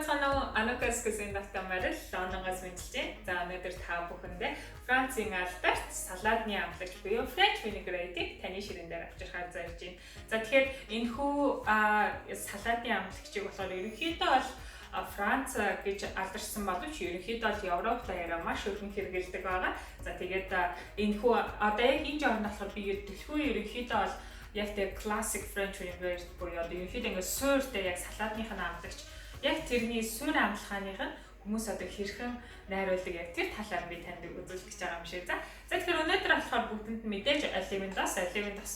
Цанаа Анукасксын давтамаар Лондоноос мэдчихдээ. За өнөөдөр та бүхэндээ Францын алдарт салаадны амтлагч буюу French vinaigrette таны ширээн дээр авчирхаар зорж байна. За тэгэхээр энэхүү салаадны амтлагчийг болохоор ерөнхийдөө бол Франц гэж алдарсан боловч ерөнхийдөө бол Европ даяараа маш өргөн хэрэгэлдэг байгаа. За тэгээд энэхүү одоо яг энэ жорн болохоор би төлхөө ерөнхийдөө бол яг тэр classic French vinaigrette буюу ерөнхийдөө ингээд суурьтай яг салаадных нь амтлагч яг тэрний суур амтлагааных нь хүмүүс одоо хэрхэн найруулдаг яг тэр талаар би танд үзүүлэх гэж байгаа юм шиг. За тэгэхээр өнөөдөр болохоор бүгдэнд мэдээж Алиментас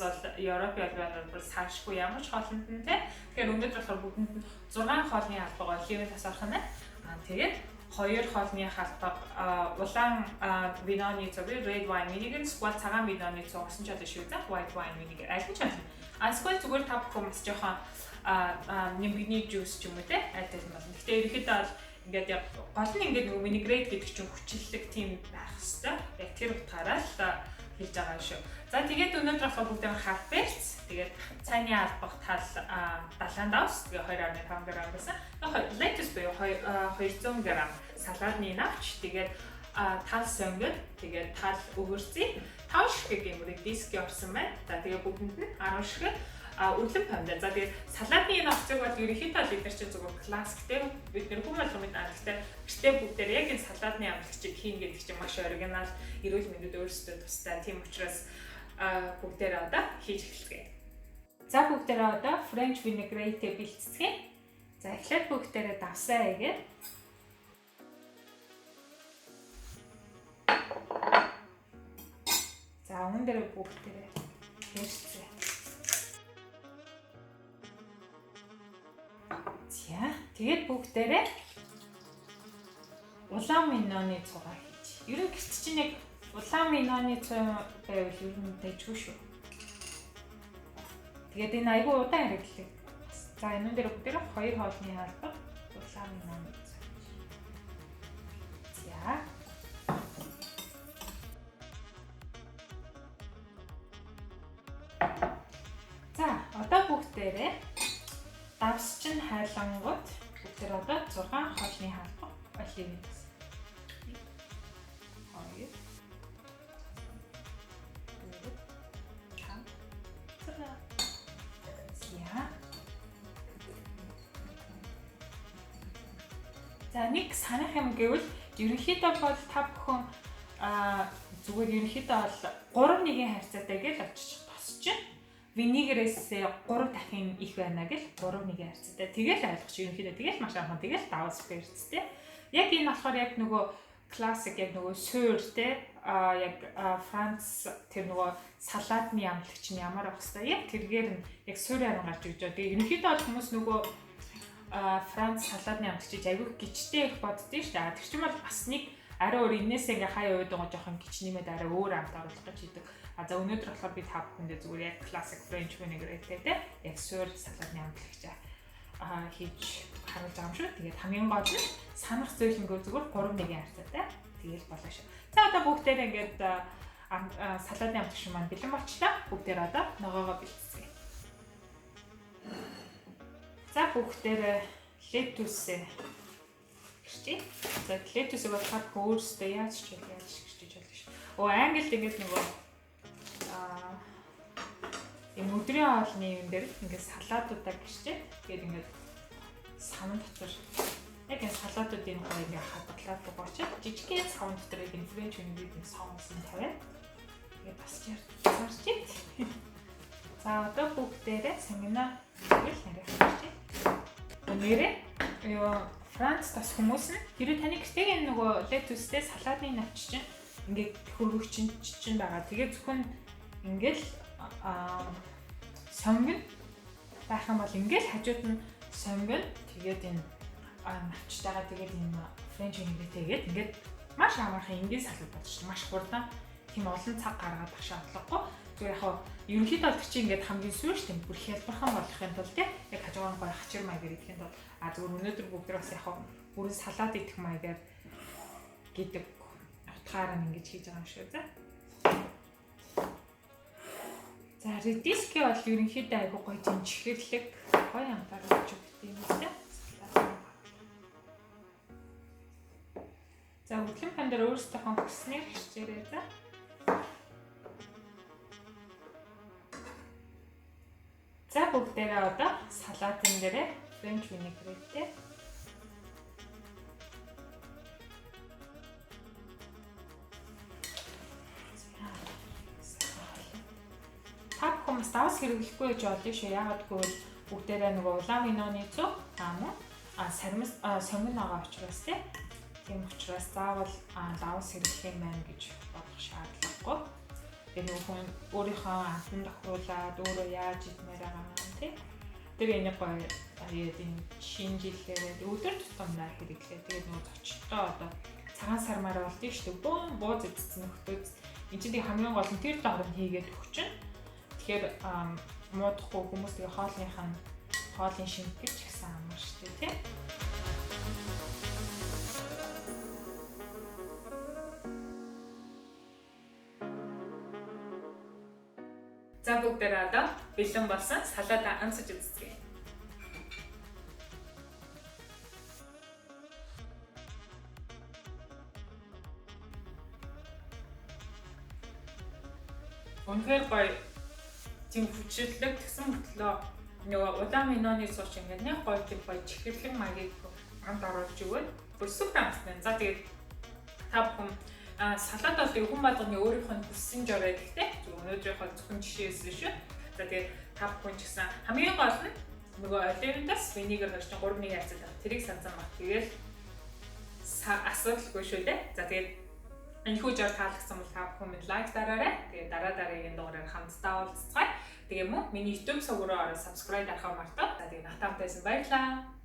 бол Европын албаар бол саашгүй ямар ч хоолнд нь тий. Тэгэхээр өнөөдөр болохоор бүгдэнд 6 хоолны албаг Алиментас орох нь. Тэгээд 2 хоолны халбаг улаан виноны цог red wine vinegar эсвэл цагаан виноны цог орсон ч одоо шүү дээ. White wine vinegar аль ч болно. Эсвэл зүгээр та бүхэн бас жоохон нэмгний жуус ч юм уу те айтай юм болно. Гэхдээ ерөнхийдөө бол ингээд яг гол нь ингээд нөгөө vinaigrette гэдэг чинь хүчлэлэг тийм байх хэвээр. Яг тэр утгаараа л хийж байгаа шүү. За тэгээд өнөөдөр болохоор бүгд хар перц, тэгээд цайны албах тал 70 давс, тэгээд 2.5 г байсан. Lettuce буюу 200 г салаадны навч, тэгээд тал сонгод, тэгээд тал өгөрций, 5 ширхэг гэмээр диски орсон байна. За тэгээд бүгдэнд нь 10 ширхэг үлэн помидор. За тэгээд салаадны энэ авцыг бол ерөнхийдөө бид нар чинь зүгээр классик дээр бид нар хүмүүс болгоомд гэхдээ гэртээ бүгдээр яг энэ салаадны амтлагчийг хийн гэдэг чинь маш оригинал, эрүүл мэндэд өөрсдөө тустай. Тийм учраас бүгдээр одоо хийж эхэлцгээе. За бүгдээр одоо French vinaigrette бэлтцгээе. За эхлээд бүгдээрээ давсаа хийгээд за өмнө дээр бүгдээрээ хэрцээ. Тэгээд бүгдээрээ улаан виноны цугаа хийж. Ерөн гэрт чинь яг улаан виноны цуг байвал ерөн дэжгүй шүү. Тэгээд энэ айгүй удаан хэрэглэв. За энэ дээр бүгдээрээ 2 хоолны албаг улаан виноны цуг. За одоо бүгдээрээ давс чинь хайлангууд бүгдээр одоо 6 хоолны халбаг оливиас. 2 За нэг санах юм гэвэл ерөнхийдөө бол та бүхэн зүгээр ерөнхийдөө бол 3-1 харьцаатай гэж очиж тосч винегрээс 3 дахин их байна гэж 3-1 харьцаатай. Тэгэл ойлгоч ерөнхийдөө тэгэл маш анхан тэгэл давс перцтэй. Яг энэ болохоор яг нөгөө классик яг нөгөө суурьтэй яг Франц тэр нөгөө салаадны амтлагч нь ямар байх хэвээр яг тэргээр нь яг суурьаар гарч ирж байгаа. Тэгээ ерөнхийдөө бол хүмүүс нөгөө Франц салаадны амтлагчийг айгүй гिचтэй их боддөө шүү дээ. Тэр чинь бол бас нэг арай өөр энээс ингээ хаяа уудаг байгаа жоохон гिच нэмээд арай өөр амт оруулах гэж хийдэг. За өнөөдөр болохоор би та бүхэндээ зүгээр яг classic French vinaigrette те яг суур салаадны амтлагч хийж харуулж байгаа юм шүү. Тэгээд хамгийн гол нь санах зөөлөнгөө зүгээр 3-1 харьцаатай. Тэгээл болоо шүү. За одоо бүгдээрээ ингээд салаадны амтлагч маань бэлэн болчлаа. Бүгдээр одоо ногоогоо бэлтцгээе. За бүгдээрээ lettuce гэрчээ. За lettuce бол та өөрсдөө яаж ч гэрчиж болно шүү. Англид ингээд нөгөө энэ өдрийн хоолны юм дээр ингээд салаатуудаа гэрчээ. Тэгээд ингээд савн дотор яг энэ салаатуудын гоо ингээд хадгалаад дугуйчаад жижигхэн савн дотор яг энэ French vinaigrette соусын тавиад тэгээд бас зарчээ. За одоо бүгдээрээ сангина гэл нарийнх гэрчээ. Өнөөрэ Франц тас хүмүүс нь хэрэг таны гэртээ нөгөө lettuce-тэй салаадны навч чинь ингээд хөргөгч чинь байгаа. Тэгээд зөвхөн ингээл сонгон байх юм бол ингээл хажууд нь сонгон тэгээд энэ навчтайгаа тэгээд энэ French vinaigrette тэгээд ингээд маш амархан энгийн салаад болж шүү. Маш хурдан тийм олон цаг гаргаад багш бодлогогүй. Зүгээр яг ерөнхийдөө бол чи ингээд хамгийн сүүр шүү дээ. Бүр хялбархан болохын тулд яг хажуугаар гоо хачир маягаар идэхин тулд зүгээр өнөөдөр бүгд бас яг бүрэн салаад идэх маягаар гэдэг утгаараа ингэж хийж байгаа юм шүү. За редиски бол ерөнхийдөө айгүй гоё жинчгэрлэг гоё амтаар өгч өгдөг юм байна. өнөөдөр өөрсдийнхөө хүснээр хичээрээ за. За бүгдээрээ одоо салатын дээрээ French vinaigrette та хүмүүс давс хэрэглэхгүй гэж болно шүү. Яагаад гэвэл бүгдээрээ нөгөө улаан виноны зүг мөн сармис сонгон байгаа учраас тийм учраас заавал давс хэрэглэх юм байна гэж бодох шаардлагагүй. Энэ хүн өөрийнхөө амтан тохируулаад өөрөө яаж идмээр байгаа юм тий. Тэр энийг гоё энэ шинэ жилээр өдөр тутамдаа хэрэглээ. Тэгээд нөгөө зочдтой одоо цагаан сармаар болдгийг шүү. Бууз идсэн нөхдөд энэ чинь хамгийн гол нь тэр доорн хийгээд өгчин. Тэгэхээр муудахгүй хүмүүс тэгээ хоолын шинж гэж ихсэн амар шүү тий. За бүгдээрээ одоо бэлэн болсон салаатаа амсаж үзье. Үнэхээр гоё тийм хүчлэг тэгсэн мөртлөө нөгөө улаан виноны сууч ингээд нэг гоё тийм гоё чихэрлэг маягийг амд оруулж өгөөд бүр супер амтсан. За тэгээд та бүхэн салат бол хүн болгоны өөрийнх нь хүссэн жорой гэхдээ өнөөдрийнхөө зөвхөн жишээс шүү. За тэгээд та бүхэн ч гэсэн хамгийн гол нь нөгөө оливдас винегер гэж 3-1 хязгаар байна. Тэрийг санацсан баг. Тэгээд асуудалгүй шүү дээ. За тэгээд энэ хүү жор таалагдсан бол та бүхэн минь лайк дараарай. Тэгээд дараагийн дугаараар хамтдаа уулзцгаая. Тэгээ мөн миний YouTube сувгаараа subscribe дарахаа мартаа. За тэгээд натамтайсан баярлалаа.